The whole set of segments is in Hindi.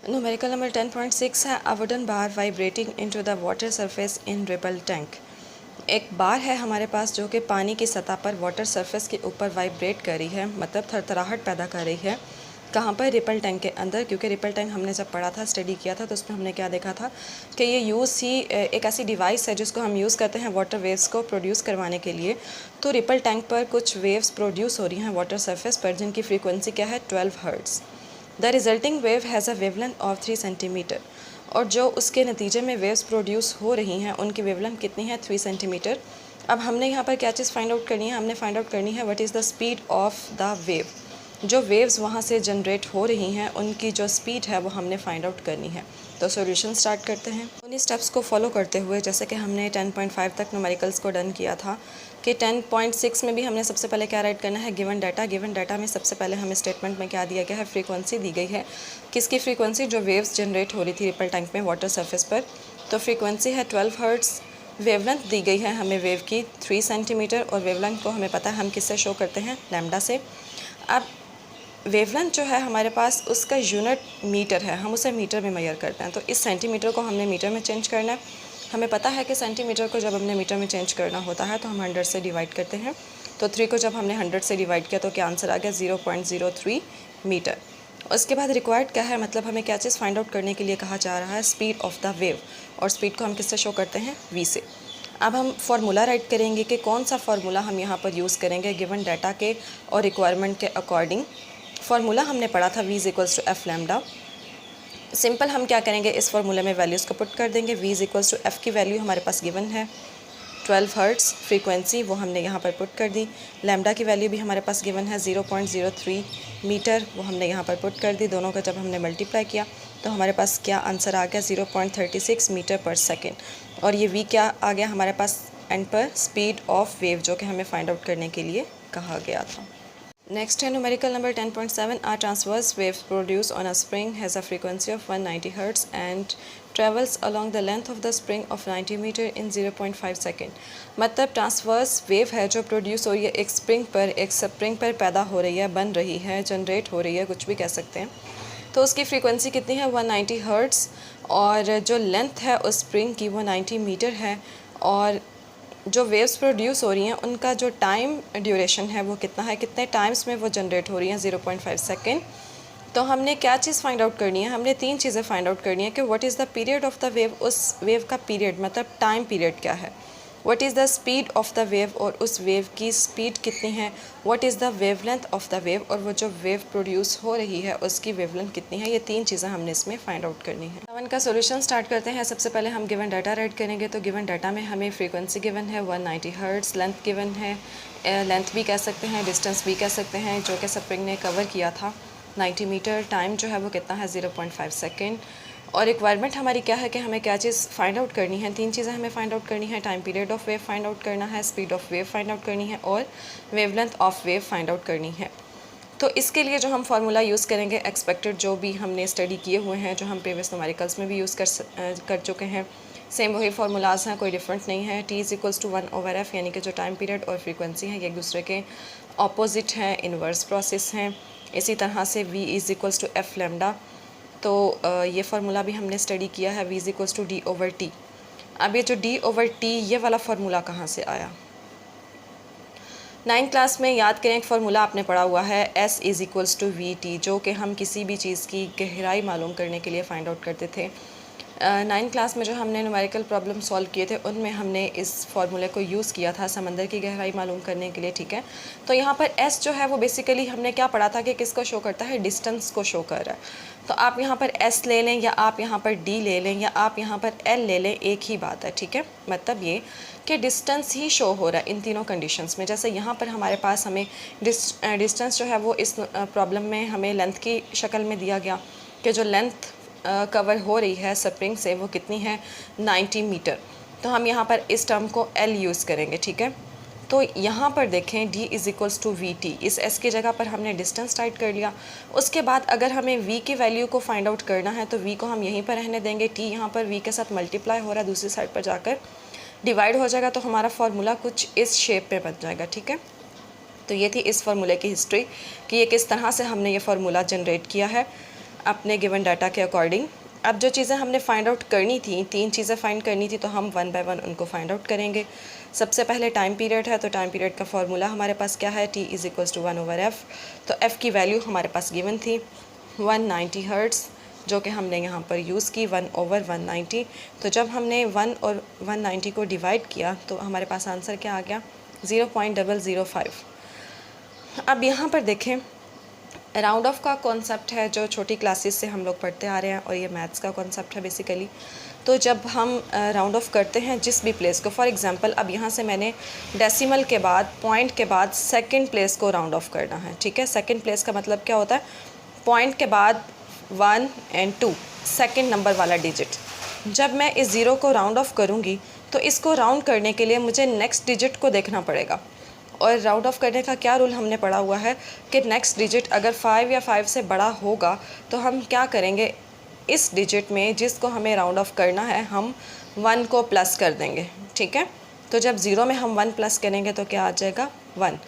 न्यूमेरिकल नंबर 10.6 है, a wooden bar vibrating into the water surface in ripple tank. एक बार है हमारे पास जो कि पानी की सतह पर वाटर सरफेस के ऊपर वाइब्रेट कर रही है, मतलब थरथराहट पैदा कर रही है। कहाँ पर? रिपल टैंक के अंदर, क्योंकि रिपल टैंक हमने जब पढ़ा था, स्टडी किया था, तो उसमें हमने क्या देखा था कि ये यूज़ ही एक ऐसी डिवाइस है जिसको हम यूज़ करते हैं वाटर वेव्स को प्रोड्यूस करवाने के लिए। तो रिपल टैंक पर कुछ वेव्स प्रोड्यूस हो रही हैं वाटर सरफेस पर, जिनकी फ्रीक्वेंसी क्या है? 12 hertz. The resulting wave has a wavelength of 3 centimetre. और जो उसके नतीजे में वेव्स प्रोड्यूस हो रही हैं उनकी वेवलेंथ कितनी है? 3 सेंटीमीटर। अब हमने यहाँ पर क्या चीज़ फाइंड आउट करनी है? हमने फाइंड आउट करनी है what is the speed of the wave. जो वेव्स वहाँ से जनरेट हो रही हैं उनकी जो स्पीड है वो हमने फाइंड आउट करनी है। तो सॉल्यूशन स्टार्ट करते हैं उन्हीं स्टेप्स को फॉलो करते हुए, जैसे कि हमने 10.5 तक न्यूमेरिकल्स को डन किया था कि 10.6 में भी हमने सबसे पहले क्या राइट करना है? Given data. गिवन डाटा में सबसे पहले हमें स्टेटमेंट में क्या दिया गया है? फ्रीक्वेंसी दी गई है। किसकी फ्रीक्वेंसी? जो वेव्स जनरेट हो रही थी रिपल टैंक में वाटर सरफेस पर। तो फ्रीक्वेंसी है 12 हर्ट्ज़। वेवलेंथ दी गई है हमें वेव की 3 सेंटीमीटर, और वेवलेंथ को हमें पता है हम किससे शो करते हैं? लैम्डा से। अब वेवलेंथ जो है हमारे पास उसका यूनिट मीटर है, हम उसे मीटर में मेजर करते हैं। तो इस सेंटीमीटर को हमने मीटर में चेंज करना है। हमें पता है कि सेंटीमीटर को जब हमने मीटर में चेंज करना होता है तो हम 100 से डिवाइड करते हैं। तो 3 को जब हमने 100 से डिवाइड किया तो क्या आंसर आ गया? 0.03 मीटर। उसके बाद रिक्वायर्ड क्या है? मतलब हमें क्या चीज़ फाइंड आउट करने के लिए कहा जा रहा है? Speed of the wave. और स्पीड को हम किससे शो करते हैं? v से। अब हम फार्मूला राइट करेंगे कि कौन सा फार्मूला हम यहाँ पर यूज़ करेंगे गिवन डाटा के और रिक्वायरमेंट के अकॉर्डिंग। फार्मूला हमने पढ़ा था v equals to F lambda. Simple हम क्या करेंगे? इस फार्मूले में वैल्यूज़ को पुट कर देंगे। v इक्वल्स टू एफ़ की वैल्यू हमारे पास गिवन है 12 हर्ट्ज़। फ्रीक्वेंसी वो हमने यहाँ पर पुट कर दी। लैम्डा की वैल्यू भी हमारे पास गिवन है 0.03 मीटर, वो हमने यहाँ पर पुट कर दी। दोनों का जब हमने मल्टीप्लाई किया तो हमारे पास क्या आंसर आ गया? 0.36 मीटर पर सेकेंड। और ये v क्या आ गया हमारे पास एंड पर? स्पीड ऑफ वेव, जो कि हमें फाइंड आउट करने के लिए कहा गया था। नेक्स्ट है numerical number 10.7। A transverse wave produce on a spring has a frequency of 190 hertz and travels along the length of the spring of 90 metre in 0.5 second. मतलब ट्रांसवर्स वेव है जो प्रोड्यूस हो रही है एक स्प्रिंग पर पैदा हो रही है, बन रही है, जनरेट हो रही है, कुछ भी कह सकते हैं। तो उसकी फ्रीक्वेंसी कितनी है? 190 हर्ट्ज़। और जो लेंथ है उस स्प्रिंग की वो 90 मीटर है। और जो वेव्स प्रोड्यूस हो रही हैं उनका जो टाइम ड्यूरेशन है वो कितना है? कितने टाइम्स में वो जनरेट हो रही हैं? 0.5 सेकेंड। तो हमने क्या चीज़ फाइंड आउट करनी है? हमने 3 चीज़ें फाइंड आउट करनी है कि what is the period of the wave. उस वेव का पीरियड मतलब टाइम पीरियड क्या है? What is the speed of the wave, और उस वेव की स्पीड कितनी है? What is the wavelength of the wave, और वो जो वेव प्रोड्यूस हो रही है उसकी वेवलेंथ कितनी है? ये 3 चीज़ें हमने इसमें फाइंड आउट करनी है। अब इनका सोल्यूशन स्टार्ट करते हैं। सबसे पहले हम गिवन डाटा राइट करेंगे। तो गिवन डाटा में हमें फ्रीक्वेंसी गिवन है 190 हर्ट्ज़, लेंथ गिवन है, लेंथ भी कह सकते हैं, डिस्टेंस भी कह सकते हैं, जो कि स्प्रिंग ने कवर किया था 90 मीटर। टाइम जो है वो कितना है? 0.5 सेकेंड। और रिक्वायरमेंट हमारी क्या है कि हमें क्या चीज़ फाइंड आउट करनी है? 3 चीज़ें हमें फाइंड आउट करनी है। Time period of wave find out करना है, speed of wave find out करनी है, और wavelength of wave find out करनी है। तो इसके लिए जो हम फार्मूला यूज़ करेंगे, एक्सपेक्टेड जो भी हमने स्टडी किए हुए हैं, जो हम प्रीवियस न्यूमेरिकल्स में भी यूज़ कर चुके हैं, सेम वही फार्मूलाज हैं, कोई डिफरेंट नहीं है। t इक्वल्स टू 1/f, यानी कि जो टाइम पीरियड और फ्रीक्वेंसी है ये एक दूसरे के ऑपोजिट हैं, इन्वर्स प्रोसेस हैं। इसी तरह से v equals to F lambda. तो ये फार्मूला भी हमने स्टडी किया है, v इक्वल्स टू d/t। अब ये जो d/t ये वाला फार्मूला कहाँ से आया? 9th क्लास में याद करें एक फार्मूला आपने पढ़ा हुआ है S इक्वल्स टू VT, जो कि हम किसी भी चीज़ की गहराई मालूम करने के लिए फ़ाइंड आउट करते थे। 9th क्लास में जो हमने न्यूमेरिकल प्रॉब्लम सॉल्व किए थे उनमें हमने इस फार्मूले को यूज़ किया था समंदर की गहराई मालूम करने के लिए, ठीक है। तो यहाँ पर S जो है वो बेसिकली हमने क्या पढ़ा था कि किसको शो करता है? डिस्टेंस को शो कर रहा है। तो आप यहाँ पर S ले लें या आप यहाँ पर D ले लें या आप यहाँ पर L ले लें, एक ही बात है, ठीक है। मतलब ये कि डिस्टेंस ही शो हो रहा है इन तीनों कंडीशंस में। जैसे यहाँ पर हमारे पास हमें डिस्टेंस जो है वो इस प्रॉब्लम में हमें लेंथ की शक्ल में दिया गया कि जो लेंथ कवर हो रही है स्प्रिंग से वो कितनी है? 90 मीटर। तो हम यहाँ पर इस टर्म को L यूज़ करेंगे, ठीक है। तो यहाँ पर देखें d इक्वल्स टू VT, इस S की जगह पर हमने डिस्टेंस टाइप कर लिया। उसके बाद अगर हमें V की वैल्यू को फाइंड आउट करना है तो V को हम यहीं पर रहने देंगे। T यहाँ पर V के साथ मल्टीप्लाई हो रहा है, दूसरी साइड पर जाकर डिवाइड हो जाएगा, तो हमारा फार्मूला कुछ इस शेप पे बन जाएगा, ठीक है। तो ये थी इस फार्मूले की हिस्ट्री कि ये किस तरह से हमने ये फार्मूला जनरेट किया है। अपने गिवन डाटा के अकॉर्डिंग। अब जो चीज़ें हमने फाइंड आउट करनी थी, 3 चीज़ें फाइंड करनी थी, तो हम वन बाय वन उनको फाइंड आउट करेंगे। सबसे पहले टाइम पीरियड है, तो टाइम पीरियड का फार्मूला हमारे पास क्या है, t is equals to 1/f। तो f की वैल्यू हमारे पास गिवन थी 190 हर्ट्ज़, जो कि हमने यहाँ पर यूज़ की 1/190। तो जब हमने 1 और 190 को डिवाइड किया तो हमारे पास आंसर क्या आ गया, 0.005। अब यहाँ पर देखें, राउंड ऑफ का कॉन्सेप्ट है जो छोटी क्लासेस से हम लोग पढ़ते आ रहे हैं, और ये मैथ्स का कॉन्सेप्ट है बेसिकली। तो जब हम राउंड ऑफ करते हैं जिस भी प्लेस को, फॉर एग्जांपल अब यहाँ से मैंने डेसिमल के बाद, पॉइंट के बाद सेकंड प्लेस को राउंड ऑफ करना है, ठीक है। सेकंड प्लेस का मतलब क्या होता है, पॉइंट के बाद 1 और 2 सेकंड नंबर वाला डिजिट। जब मैं इस ज़ीरो को राउंड ऑफ करूँगी तो इसको राउंड करने के लिए मुझे नेक्स्ट डिजिट को देखना पड़ेगा। और राउंड ऑफ करने का क्या रूल हमने पढ़ा हुआ है कि नेक्स्ट डिजिट अगर 5 या 5 से बड़ा होगा तो हम क्या करेंगे, इस डिजिट में जिसको हमें राउंड ऑफ करना है हम 1 को प्लस कर देंगे, ठीक है। तो जब ज़ीरो में हम 1 प्लस करेंगे तो क्या आ जाएगा, 1।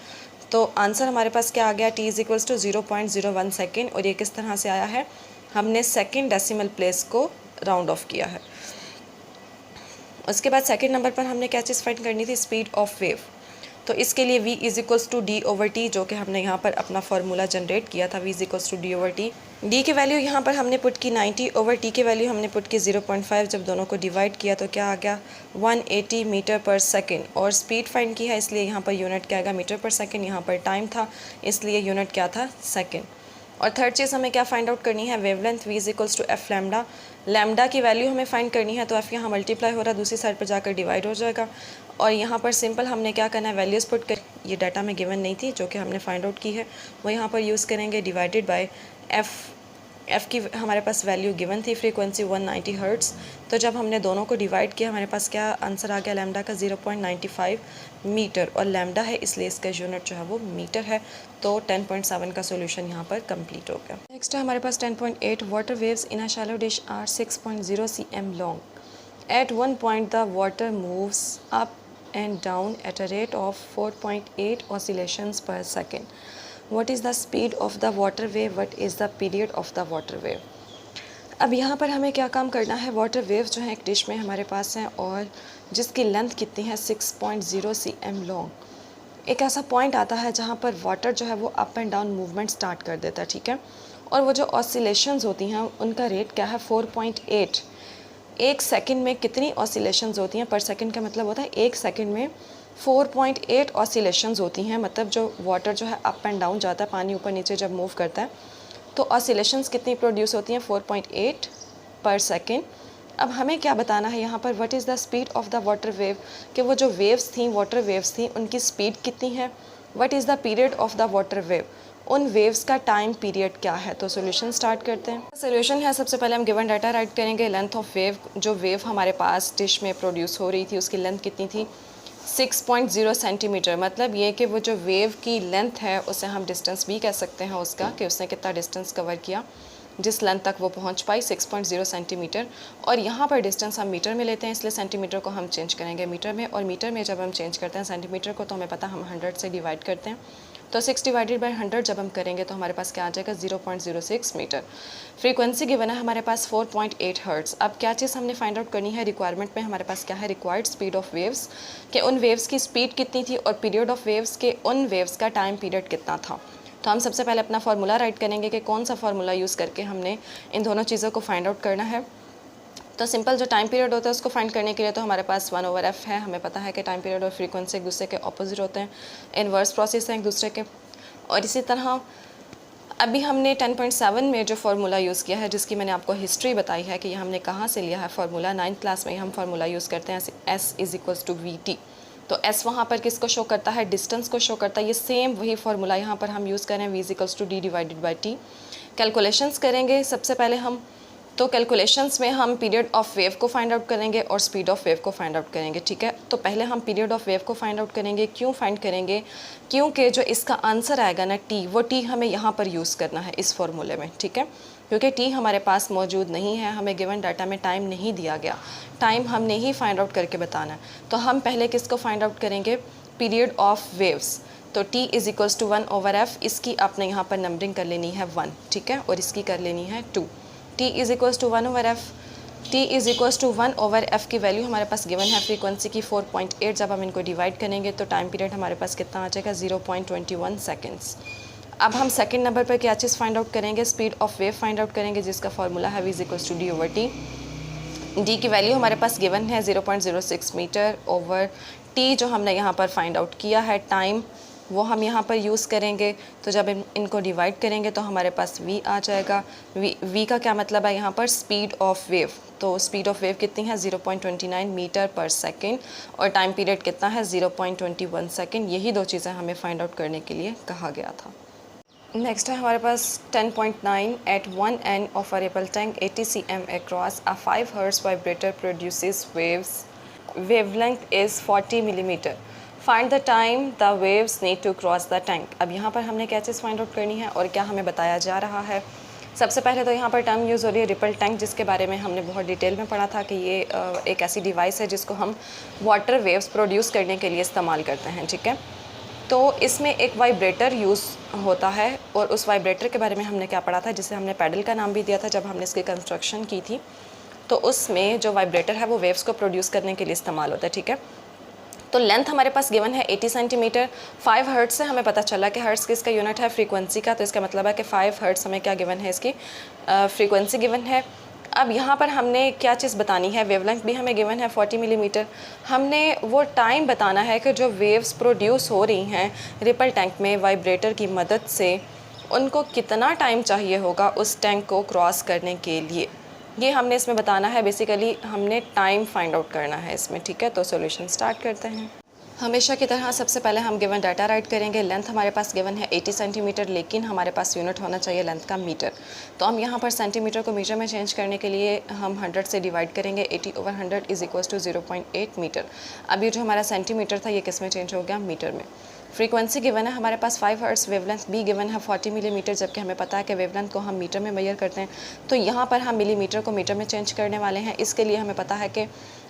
तो आंसर हमारे पास क्या आ गया, t is equals to 0.01 second. और ये किस तरह से आया है, हमने सेकेंड डेसिमल प्लेस को राउंड ऑफ किया है। उसके बाद सेकेंड नंबर पर हमने क्या चीज़ फाइंड करनी थी, स्पीड ऑफ वेव। तो इसके लिए v is equals to d/t, जो कि हमने यहाँ पर अपना फार्मूला जनरेट किया था, v is equals to d/t। d की वैल्यू यहाँ पर हमने पुट की 90/t की वैल्यू हमने पुट की 0.5। जब दोनों को डिवाइड किया तो क्या आ गया, 180 मीटर पर सेकेंड। और स्पीड फाइंड की है, इसलिए यहाँ पर यूनिट क्या आएगा, मीटर पर सेकेंड। यहाँ पर टाइम था इसलिए यूनिट क्या था, सेकेंड। और थर्ड चीज़ हमें क्या फाइंड आउट करनी है, wavelength, v is equals to f lambda. Lambda की वैल्यू हमें फाइंड करनी है, तो f यहाँ मल्टीप्लाई हो रहा है, दूसरी साइड पर जाकर डिवाइड हो जाएगा। और यहाँ पर सिंपल हमने क्या करना है, वैल्यूज़ पुट कर, ये डाटा में गिवन नहीं थी जो कि हमने फाइंड आउट की है, वो यहाँ पर यूज़ करेंगे, डिवाइडेड बाय f की हमारे पास वैल्यू गिवन थी, फ्रीक्वेंसी 190 हर्ट्ज़। तो जब हमने दोनों को डिवाइड किया हमारे पास क्या आंसर आ गया, लैम्डा का 0.95 मीटर। और लैम्डा है इसलिए इसका यूनिट जो है वो मीटर है। तो 10.7 का सोल्यूशन यहाँ पर कंप्लीट हो गया। नेक्स्ट है हमारे पास 10.8, water waves in a shallow dish are 6.0 cm long. At one point the water moves up and down at a rate of 4.8 oscillations per second. What is the speed of the water wave? What is the period of the water wave? अब यहाँ पर हमें क्या काम करना है, वाटर वेव जो है एक डिश में हमारे पास है और जिसकी लेंथ कितनी है, 6.0 cm लॉन्ग। एक ऐसा पॉइंट आता है जहाँ पर वाटर जो है वो up and down movement start कर देता है, ठीक है। और वो जो ऑसिलेशंस होती हैं उनका रेट क्या है, 4.8। एक सेकंड में कितनी ऑसिलेशंस होती हैं, पर सेकंड का मतलब होता है एक सेकंड में 4.8 ऑसिलेशंस होती हैं। मतलब जो वाटर जो है अप एंड डाउन जाता है, पानी ऊपर नीचे जब मूव करता है तो ऑसिलेशंस कितनी प्रोड्यूस होती हैं, 4.8 पर सेकंड। अब हमें क्या बताना है यहाँ पर, what is the speed of the water wave, कि वो जो वेव्स थी, वाटर वेव्स थी, उनकी स्पीड कितनी है। What is the period of the water wave, उन वेव्स का टाइम पीरियड क्या है। तो सॉल्यूशन स्टार्ट करते हैं। सॉल्यूशन है, सबसे पहले हम गिवन डाटा राइट करेंगे। लेंथ ऑफ वेव, जो वेव हमारे पास डिश में प्रोड्यूस हो रही थी उसकी लेंथ कितनी थी, 6.0 सेंटीमीटर। मतलब ये कि वो जो वेव की लेंथ है उसे हम डिस्टेंस भी कह सकते हैं उसका, कि उसने कितना डिस्टेंस कवर किया, जिस लेंथ तक वो पहुंच पाई, 6.0 सेंटीमीटर। और यहाँ पर डिस्टेंस हम मीटर में लेते हैं, इसलिए सेंटीमीटर को हम चेंज करेंगे मीटर में। और मीटर में जब हम चेंज करते हैं सेंटीमीटर को, तो हमें पता हम 100 से डिवाइड करते हैं। तो 6 डिवाइडेड बाय 100 जब हम करेंगे तो हमारे पास क्या आ जाएगा, 0.06 मीटर। फ्रीक्वेंसी गिवन है हमारे पास 4.8 हर्ट्ज़। अब क्या चीज़ हमने फाइंड आउट करनी है, रिक्वायरमेंट में हमारे पास क्या है, रिक्वायर्ड स्पीड ऑफ वेव्स, कि उन वेव्स की स्पीड कितनी थी और पीरियड ऑफ वेव्स के उन वेव्स का टाइम पीरियड कितना था। तो हम सबसे पहले अपना फार्मूला राइट करेंगे कि कौन सा फार्मूला यूज़ करके हमने इन दोनों चीज़ों को फाइंड आउट करना है। तो सिंपल जो टाइम पीरियड होता है उसको फाइंड करने के लिए तो हमारे पास 1/f है। हमें पता है कि टाइम पीरियड और फ्रीक्वेंसी एक दूसरे के ऑपोजिट होते हैं, इनवर्स प्रोसेस हैं एक दूसरे के। और इसी तरह अभी हमने 10.7 में जो फार्मूला यूज़ किया है, जिसकी मैंने आपको हिस्ट्री बताई है कि ये हमने कहाँ से लिया है फार्मूला, 9th क्लास में हम फार्मूला यूज़ करते हैं, S is equals to VT। तो S वहाँ पर किसको शो करता है, डिस्टेंस को शो करता है। ये सेम वही फार्मूला यहाँ पर हम यूज़ करें, V is equals to D divided by T। Calculations करेंगे सबसे पहले हम, तो कैलकुलेशंस में हम पीरियड ऑफ वेव को फाइंड आउट करेंगे और स्पीड ऑफ वेव को फाइंड आउट करेंगे, ठीक है। तो पहले हम पीरियड ऑफ वेव को फाइंड आउट करेंगे। क्यों फाइंड करेंगे, क्योंकि जो इसका आंसर आएगा ना t, वो t हमें यहाँ पर यूज़ करना है इस फॉर्मूले में, ठीक है। क्योंकि t हमारे पास मौजूद नहीं है, हमें गिवन डाटा में टाइम नहीं दिया गया, टाइम हमने ही फाइंड आउट करके बताना है। तो हम पहले किसको फाइंड आउट करेंगे, पीरियड ऑफ वेव्स। तो t is equals to 1/f, इसकी आपने यहाँ पर नंबरिंग कर लेनी है 1, ठीक है, और इसकी कर लेनी है 2। t is equals to 1/f, t is equals to 1/f की वैल्यू हमारे पास गिवन है फ्रीक्वेंसी की 4.8। जब हम इनको डिवाइड करेंगे तो टाइम पीरियड हमारे पास कितना आ जाएगा 0.21 सेकेंड्स। अब हम सेकंड नंबर पर क्या चीज़ फाइंड आउट करेंगे, speed of wave find out करेंगे, जिसका फार्मूला है v is equals to d/t। d की वैल्यू हमारे पास गिवन है 0.06 मीटर ओवर t, जो हमने यहाँ पर फाइंड आउट किया है टाइम, वो हम यहाँ पर यूज़ करेंगे। तो जब इनको डिवाइड करेंगे तो हमारे पास v आ जाएगा। v का क्या मतलब है यहाँ पर, स्पीड ऑफ वेव। तो स्पीड ऑफ वेव कितनी है 0.29 मीटर पर सेकेंड, और टाइम पीरियड कितना है 0.21 सेकेंड। यही दो चीज़ें हमें फाइंड आउट करने के लिए कहा गया था। नेक्स्ट है हमारे पास 10.9 at one end of a ripple tank 80 cm across a 5 Hz vibrator produces waves. Wavelength is 40 millimeter. Find the time the waves need to cross the tank. अब यहाँ पर हमने क्या चीज़ फाइंड आउट करनी है और क्या हमें बताया जा रहा है। सबसे पहले तो यहाँ पर टर्म यूज़ हो रही है रिपल टैंक, जिसके बारे में हमने बहुत डिटेल में पढ़ा था कि ये एक ऐसी डिवाइस है जिसको हम वाटर वेव्स प्रोड्यूस करने के लिए इस्तेमाल करते हैं, ठीक है। तो इसमें एक वाइब्रेटर यूज़ होता है, और उस वाइब्रेटर के बारे में हमने क्या पढ़ा था, जिसे हमने पैडल का नाम भी दिया था जब हमने इसकी कंस्ट्रक्शन की थी। तो उसमें जो वाइब्रेटर है वो वेव्स को प्रोड्यूस करने के लिए इस्तेमाल होता है, ठीक है। तो लेंथ हमारे पास गिवन है 80 सेंटीमीटर। 5 हर्ट्ज से हमें पता चला कि हर्ट्ज किसका यूनिट है, फ्रीक्वेंसी का। तो इसका मतलब है कि 5 हर्ट्ज हमें क्या गिवन है, इसकी फ्रीक्वेंसी गिवन है। अब यहाँ पर हमने क्या चीज़ बतानी है, वेवलेंथ भी हमें गिवन है 40 मिलीमीटर। हमने वो टाइम बताना है कि जो वेव्स प्रोड्यूस हो रही हैं रिपल टैंक में वाइब्रेटर की मदद से, उनको कितना टाइम चाहिए होगा उस टैंक को क्रॉस करने के लिए। ये हमने इसमें बताना है। बेसिकली हमने टाइम फाइंड आउट करना है इसमें, ठीक है। तो सॉल्यूशन स्टार्ट करते हैं। हमेशा की तरह सबसे पहले हम गिवन डाटा राइट करेंगे। लेंथ हमारे पास गिवन है 80 सेंटीमीटर, लेकिन हमारे पास यूनिट होना चाहिए लेंथ का मीटर। तो हम यहाँ पर सेंटीमीटर को मीटर में चेंज करने के लिए हम 100 से डिवाइड करेंगे। 80/100 इज़ इक्वल्स टू 0.8 मीटर। अब ये जो हमारा सेंटीमीटर था ये किस में चेंज हो गया, मीटर में। फ्रीक्वेंसी गिवन है हमारे पास 5 हर्ट्ज, वेवलेंथ भी गिवन है 40 मिलीमीटर, जबकि हमें पता है कि वेवलेंथ को हम मीटर में मेजर करते हैं। तो यहाँ पर हम मिलीमीटर को मीटर में चेंज करने वाले हैं। इसके लिए हमें पता है कि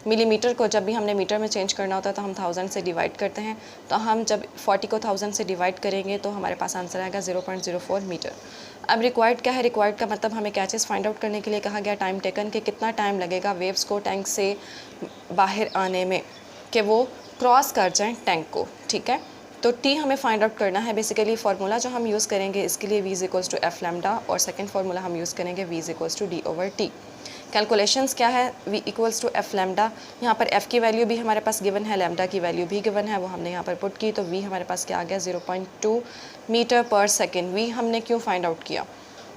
मिलीमीटर को जब भी हमने मीटर में चेंज करना होता है तो हम 1000 से डिवाइड करते हैं। तो हम जब 40 को 1000 से डिवाइड करेंगे तो हमारे पास आंसर आएगा 0.04 मीटर। अब रिक्वायर्ड क्या है, रिक्वायर्ड का मतलब हमें क्या चीज़ फाइंड आउट करने के लिए कहा गया, टाइम टेकन, कि कितना टाइम लगेगा वेव्स को टैंक से बाहर आने में, कि वो क्रॉस कर जाएँ टैंक को, ठीक है। तो टी हमें फाइंड आउट करना है। बेसिकली फार्मूला जो हम यूज़ करेंगे इसके लिए v is equals to F lambda, और सेकंड फार्मूला हम यूज़ करेंगे v is equals to d/t। Calculations क्या है, v equals to F lambda. यहाँ पर f की वैल्यू भी हमारे पास गिवन है, लैम्डा की वैल्यू भी गिवन है, वो हमने यहाँ पर पुट की। तो v हमारे पास क्या आ गया 0.2 मीटर पर सेकेंड। v हमने क्यों फाइंड आउट किया,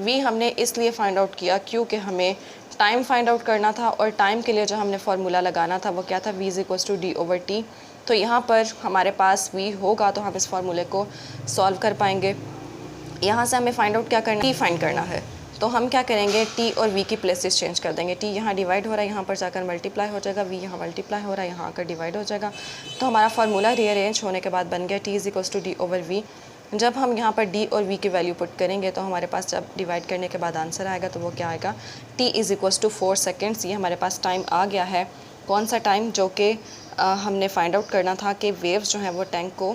v हमने इसलिए फाइंड आउट किया क्योंकि हमें टाइम फाइंड आउट करना था, और टाइम के लिए जो हमने फार्मूला लगाना था वो क्या था, v is equals to d/t। तो यहाँ पर हमारे पास v होगा तो हम इस फार्मूले को सॉल्व कर पाएंगे। यहाँ से हमें फाइंड आउट क्या करना है, t फाइंड करना है। तो हम क्या करेंगे, t और v की प्लेसेस चेंज कर देंगे। t यहाँ डिवाइड हो रहा है, यहाँ पर जाकर मल्टीप्लाई हो जाएगा, v यहाँ मल्टीप्लाई हो रहा है, यहाँ आकर डिवाइड हो जाएगा। तो हमारा फार्मूला रीअरेंज होने के बाद बन गया t is equals to d/v। जब हम यहाँ पर d और v की वैल्यू पुट करेंगे तो हमारे पास जब डिवाइड करने के बाद आंसर आएगा तो वो क्या आएगा, t is equals to 4 seconds. ये हमारे पास टाइम आ गया है। कौन सा टाइम, जो कि हमने फाइंड आउट करना था कि वेव्स जो हैं वो टैंक को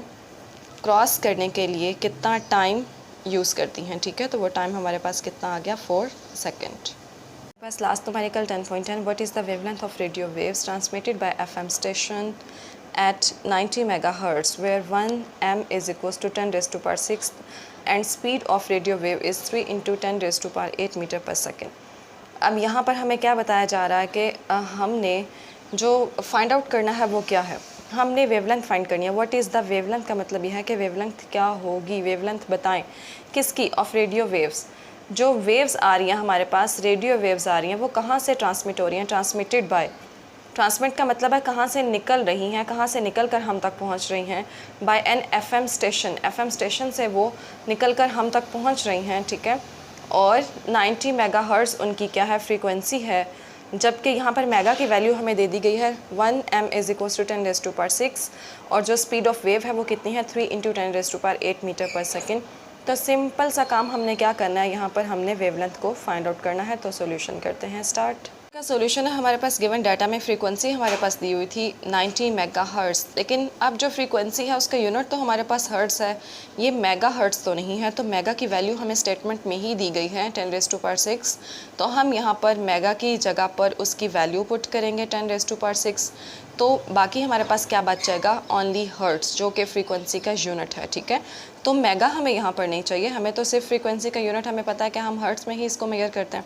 क्रॉस करने के लिए कितना टाइम यूज़ करती हैं, ठीक है। तो वो टाइम हमारे पास कितना आ गया, 4 सेकेंड। बस last numerical 10.10, what is the wavelength of radio waves transmitted by FM station at 90 megahertz where 1 m is equals to 10 raised to power 6 and speed of radio wave is 3 into 10 raised to power 8 meter per second। अब यहाँ पर हमें क्या बताया जा रहा है कि हमने जो फाइंड आउट करना है वो क्या है, हमने वेवलेंथ फाइंड करनी है। व्हाट इज़ द वेवलेंथ का मतलब यह है कि वेवलेंथ क्या होगी, वेवलेंथ बताएं किसकी, ऑफ रेडियो वेव्स। जो वेव्स आ रही हैं हमारे पास, रेडियो वेव्स आ रही हैं, वो कहाँ से ट्रांसमिट हो रही हैं, ट्रांसमिटेड बाय, ट्रांसमिट का मतलब है कहाँ से निकल रही हैं, कहाँ से निकल कर हम तक पहुँच रही हैं, by an FM station, FM station से वो निकल कर हम तक पहुँच रही हैं, ठीक है। और 90 मेगाहर्ट्ज़ उनकी क्या है, फ्रीक्वेंसी है। जबकि यहाँ पर मेगा की वैल्यू हमें दे दी गई है 1 m is equals to 10 raise to power 6, और जो स्पीड ऑफ वेव है वो कितनी है, 3 into 10 raise to power 8 metre per second. तो सिंपल सा काम हमने क्या करना है, यहाँ पर हमने वेवलेंथ को फाइंड आउट करना है। तो सॉल्यूशन करते हैं स्टार्ट। का सॉल्यूशन है, हमारे पास गिवन डाटा में फ्रीक्वेंसी हमारे पास दी हुई थी 90 मेगाहर्ट्ज़, लेकिन अब जो फ्रीक्वेंसी है उसका यूनिट तो हमारे पास हर्ट्ज़ है, ये मेगाहर्ट्ज़ तो नहीं है। तो मेगा की वैल्यू हमें स्टेटमेंट में ही दी गई है 10⁻⁶। तो हम यहाँ पर मेगा की जगह पर उसकी वैल्यू पुट करेंगे 10⁻⁶। तो बाकी हमारे पास क्या बच जाएगा, ओनली हर्ट्ज़, जो कि फ्रीक्वेंसी का यूनिट है। ठीक है, तो मेगा हमें यहाँ पर नहीं चाहिए, हमें तो सिर्फ फ्रीक्वेंसी का यूनिट हमें पता है कि हम हर्ट्ज़ में ही इसको मेजर करते हैं।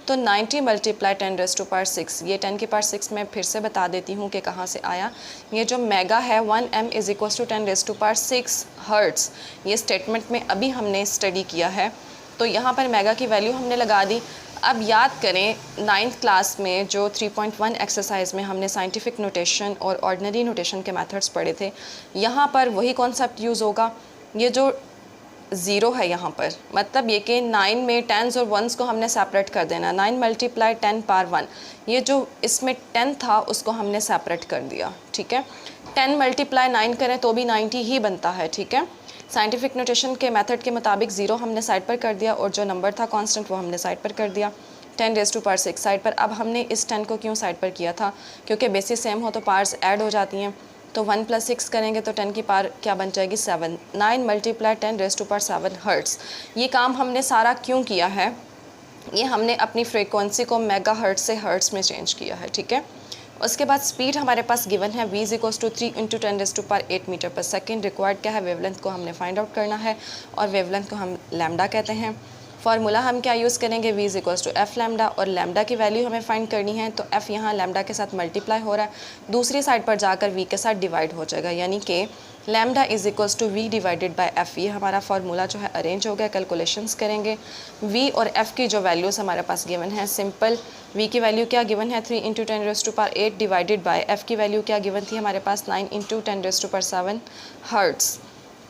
तो 90 मल्टीप्लाई 10⁻⁶, ये 10⁻⁶ मैं फिर से बता देती हूँ कि कहाँ से आया। ये जो मेगा है 1m is equal to 10⁻⁶ hertz, ये स्टेटमेंट में अभी हमने स्टडी किया है। तो यहाँ पर मेगा की वैल्यू हमने लगा दी। अब याद करें 9th क्लास में जो 3.1 एक्सरसाइज में हमने साइंटिफिक नोटेशन और ऑर्डिनरी नोटेशन के मेथड्स पढ़े थे, यहाँ पर वही कॉन्सेप्ट यूज़ होगा। ये जो ज़ीरो है यहाँ पर, मतलब ये कि 9 में 10s और 1s को हमने सेपरेट कर देना। 9 मल्टीप्लाई 10 पावर 1, ये जो इसमें 10 था उसको हमने सेपरेट कर दिया। ठीक है, 10 मल्टीप्लाई 9 करें तो भी 90 ही बनता है। ठीक है, साइंटिफिक नोटेशन के मेथड के मुताबिक ज़ीरो हमने साइड पर कर दिया और जो नंबर था कांस्टेंट वो हमने साइड पर कर दिया 10⁻⁶ साइड पर। अब हमने इस 10 को क्यों साइड पर किया था, क्योंकि बेसिस सेम हो तो पार्ट्स ऐड हो जाती हैं। तो 1 + 6 करेंगे तो 10 की पावर क्या बन जाएगी, 7। 9 मल्टीप्लाई 10⁻⁷ हर्ट्ज़। ये काम हमने सारा क्यों किया है, ये हमने अपनी फ्रीक्वेंसी को मेगा हर्ट्ज़ से हर्ट्ज़ में चेंज किया है। ठीक है, उसके बाद स्पीड हमारे पास गिवन है v = 3 × 10⁸ metre per second. Required क्या है, वेवलेंथ को हमने फाइंड आउट करना है और वेवलेंथ को हम लैम्डा कहते हैं। फार्मूला हम क्या यूज़ करेंगे, v = f लैम्डा, और लैम्डा की वैल्यू हमें फाइंड करनी है। तो f यहाँ लैम्डा के साथ मल्टीप्लाई हो रहा है, दूसरी साइड पर जाकर v के साथ डिवाइड हो जाएगा, यानी कि lambda = v divided by f। ये हमारा फार्मूला जो है अरेंज हो गया। कैलकुलेशंस करेंगे, v और f की जो वैल्यूज़ हमारे पास गिवन है, सिंपल v की वैल्यू क्या गिवन है 3 × 10⁸ डिवाइडेड बाय f की वैल्यू क्या गिवन थी हमारे पास 9 × 10⁷ हर्ट्ज़।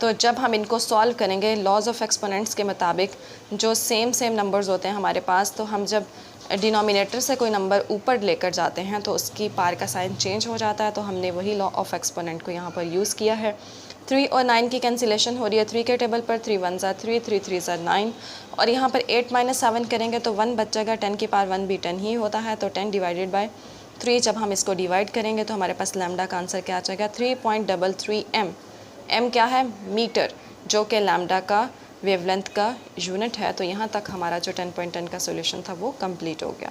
तो जब हम इनको सॉल्व करेंगे लॉज ऑफ एक्सपोनेंट्स के मुताबिक, जो सेम नंबर्स होते हैं हमारे पास, तो हम जब डिनोमिनेटर से कोई नंबर ऊपर लेकर जाते हैं तो उसकी पार का साइन चेंज हो जाता है। तो हमने वही लॉ ऑफ एक्सपोनेंट को यहाँ पर यूज़ किया है। 3 और 9 की कैंसिलेशन हो रही है। 3 के टेबल पर 3 × 1 = 3, 3 × 3 = 9, और यहाँ पर 8 - 7 करेंगे तो 1 बच जाएगा। 10 की पावर 1 भी 10 ही होता है, तो 10 डिवाइडेड बाय 3 जब हम इसको डिवाइड करेंगे तो हमारे पास लैम्डा का आंसर क्या आ जाएगा, 3.33 m। m क्या है, मीटर, जो कि लैम्डा का वेवलेंथ का यूनिट है। तो यहाँ तक हमारा जो 10.10 का सॉल्यूशन था वो कंप्लीट हो गया।